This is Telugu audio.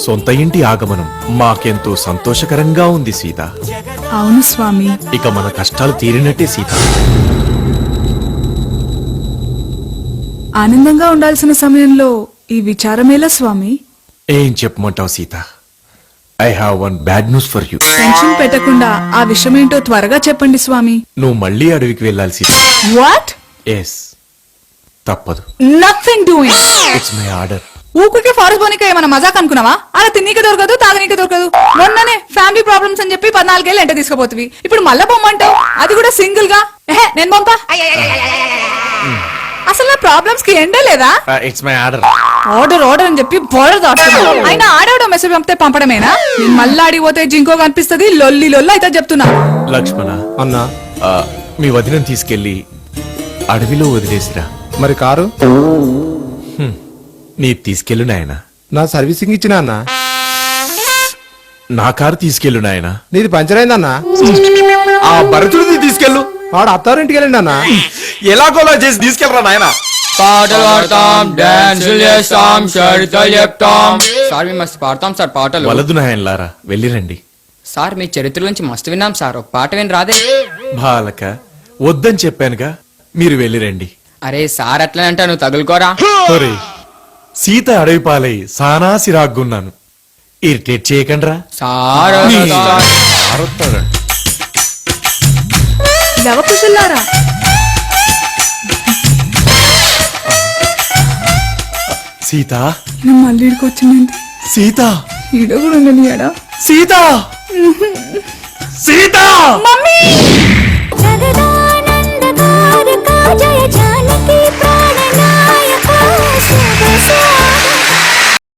సొంత ఇంటి ఆగమనం మాకెంతో సంతోషకరంగా ఉంది సీత. అవును స్వామి. ఇక మన కష్టాలు తీరినట్టే సీత. ఆనందంగా ఉండాల్సిన సమయంలో ఈ విచారమేలా స్వామి? ఏం చెప్పమంటావు Sita? I have one bad news for you. Tension పెట్టకుండా ఆ విషయమేంటో త్వరగా చెప్పండి స్వామి. నువ్వు మళ్ళీ అడవికి వెళ్ళాలి సీత. వాట్? ఎస్, తప్పదు. Nothing doing. It's my order. ఊరికి ఫారెస్ట్ పోనీక ఏమన్నా మజాక్ అనుకున్నావా? అలా తిన్నీకి దొరకదు, తాగనీకి దొరకదు. మొన్ననే ఫ్యామిలీ ప్రాబ్లమ్స్ అని చెప్పి 14 ఏళ్ళు ఎంట తీసుకుపోతుంది. ఇప్పుడు మళ్ళా బొమ్మంటావు, అది కూడా సింగిల్ గా. నేను పంపా. అసలు నా ప్రాబ్లమ్స్ కి ఎండే లేదా? It's my order. Order order అని చెప్పి బోర్డర్ దాటుతున్నా. అయినా ఆడవడం మెసేజ్ పంపితే పంపడమేనా? నేను మళ్ళా అడిగిపోతే జింకో కనిపిస్తుంది. లొల్లి లొల్లి అయితే చెప్తున్నా. లక్ష్మణ అన్నా, మీ వదినని తీసుకెళ్లి అడవిలో వదిలేసిరా. మరి కారు నీ తీసుకెళ్ళు నాయనా. నా సర్వీసింగ్ ఇచ్చిన అన్నా. నా కారు తీసుకెళ్ళు నాయనా. నీది పంచర్ అయిందన్నా. ఆ భరతుడిని తీసుకెళ్ళు. వాడు అత్తారింటికి వెళ్ళండి అన్నా. ఎలాగోలా చేసి తీసుకెళ్ళరా నాయనా. పాటలు పాడతాం, డాన్సులు చేస్తాం, చరిత్రలు చెప్తాం. సార్ మేము మస్తు పాడతాం సార్ పాటలు. వలదు నాయనలారా, వెళ్ళిరండి. సార్ మీ చరిత్ర గురించి మస్తు విన్నాం సార్, ఒక పాట విని రాదే? బాలక వద్దని చెప్పానుగా, మీరు వెళ్ళిరండి. అరే సార్ అట్లనే అంటా, నువ్వు తగులుకోరా. ఒరే, సీత అడవి పాలై సానా సిరాగ్గున్నాను. ఇరిటేట్ చేయకండ్రా. సార్ లవకుశుల్లారా, సీత, మళ్ళీ ఇడికి వచ్చింది. సీత, ఈడ కూడా ఉండని ఆడా. సీత, సీత. మమ్మీ, జగదానందకారక జయ జానకి ప్రాణనాయక శుభ